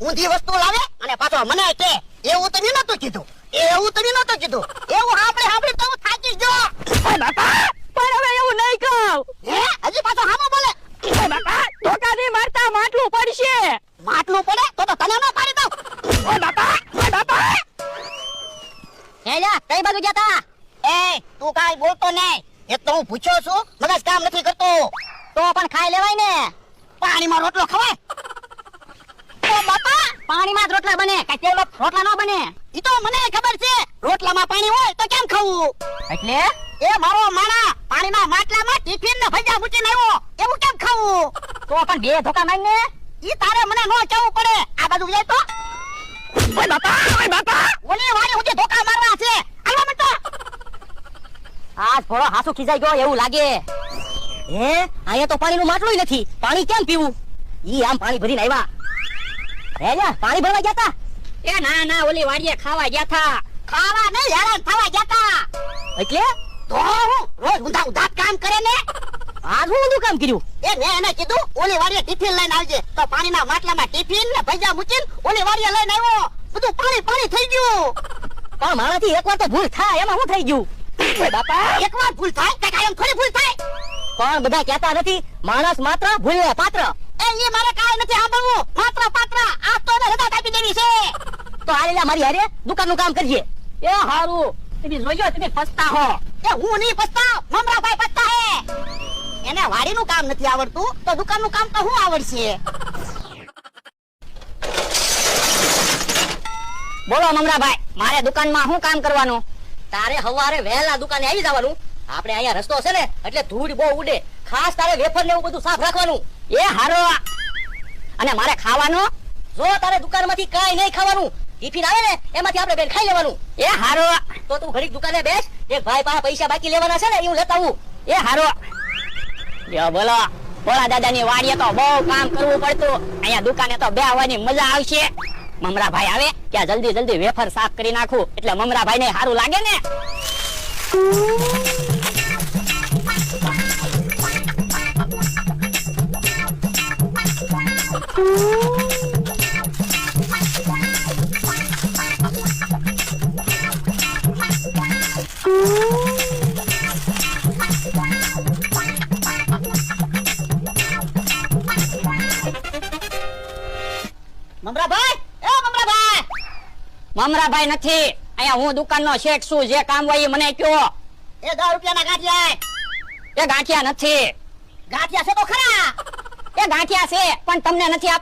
ઊંધી વસ્તુ લાવે અને પાછો મને કે એવું તમે નતું કીધું, એવું તમે નતું કીધું, એવું આપણે તો હું થાકી ગયો. ઓય બાપા, પણ હવે એવું નહીં કહું. હે હજી પાછો હામો બોલે. ઓય બાપા, ધોકા નહીં મારતા, માટલું પડશે. માટલું પડે તો તને ન પાડી દઉં. ઓય બાપા, ઓય બાપા. હેલા કઈ બાજુ ગયા તા? એ તું કાઈ બોલતો નહીં. એક તો હું પૂછ્યો છું, મગજ કામ નથી કરતો. તો પણ ખાઈ લેવાય ને. પાણીમાં રોટલો ખવાય? ઓ બાપા, પાણીમાં જ રોટલા બને, કાઈ તેલમાં રોટલા ન બને. ઈ તો મને ખબર છે. રોટલામાં પાણી હોય તો કેમ ખાવું? એટલે એ મારો માણા પાણીના માટલામાં ટિફિન ને ભજીયા મૂકીને આવ્યો, એવું કેમ ખાવું? તો પણ બે ધોકા મારીને ઈ તારે મને નો કેવું પડે. આ બાજુ જાય તો ઓય બાપા, ઓય બાપા. ઓલી વાળી ઉજે ધોકા મારવા છે. આલવા મત. આજ થોડો હાસુ ખીજાઈ ગયો એવું લાગે. હે અહીંયા તો પાણીનું માટલું નથી. પાણી કેમ પીવું? ઈ આમ પાણી ભરીને આવ્યા. હે જા પાણી ભરવા ગયા તા? એ ના ના, ઓલી વાડીએ ખાવા ગયા થા. ખાવા નહીં, હેરાન થવા ગયા તા. એટલે તો હું રોજ ઊંધા ઊંધા કામ કરે ને. આજ હું ઊંધું કામ કર્યું? એ મેં એને કીધું ઓલી વાડીએ ટિફિન લઈને આવજે, તો પાણીના માટલામાં ટિફિન ને ભજીયા મૂકીને ઓલી વાડીએ લઈને આવ્યો. બધું પાણી પાણી થઈ ગયું. પણ મારાથી એકવાર તો ભૂલ થાય, એમાં શું થઈ ગયું? ઓય બાપા, એકવાર ભૂલ થાય કે કાયમ થોડી ભૂલ થાય? પણ બધા કહેતા નથી માણસ માત્ર ભૂલને પાત્ર. એ ઈ મારે કાઈ નથી સાંભળવું. માત્ર પાત્ર આ તો એને રજા આપી દેવી છે. તો આલેલા મારી હારે દુકાનનું કામ કરજે. એ હારું, તમે જોયો તમે ફસતા હો. એ હું નહીં પછતાવ, મમરાભાઈ પછતા હે. એને વાડીનું કામ નથી આવડતું તો દુકાનનું કામ તો હું આવડશે. બોલો મમરાભાઈ, મારે દુકાનમાં શું કામ કરવાનું? તારે હવારે વહેલા દુકાને આવી જવાનું. આપણે અહીંયા રસ્તો છે ને એટલે ધૂળ બહુ ઉડે. ખાસ તારે વેફર ને એવું બધું સાફ રાખવાનું. એ હારો. અને મારે ખાવાનું, જો તારે દુકાનમાંથી કાઈ નહીં ખાવાનું. ટિફિન આવે ને એમાંથી આપણે બેન ખાઈ લેવાનું. એ હારો. તો તું ઘડીક દુકાને બેસ. એક ભાઈ પાસે પૈસા બાકી લેવાના છે ને એ હું લેતા આવું. એ હારો. લ્યો બોલો, ભોળા દાદાની વાડીએ તો બહુ કામ કરવું પડતું. અહીંયા દુકાને તો બેહવાની મજા આવશે. મમરાભાઈ આવે ત્યાં જલ્દી જલ્દી વેફર સાફ કરી નાખું એટલે મમરાભાઈ ને સારું લાગે ને. મમરાભાઈ, એ મમરાભાઈ. મમરાભાઈ નથી, અહીંયા હું દુકાનનો શેઠ છું. જે કામ હોય એ મને કયો. એ 10 રૂપિયાના ગાંઠિયા. એ ગાંઠિયા નથી. ગાંઠિયા છે તો ખરા. એ ગાંઠિયા છે પણ તમને નથી આપવું.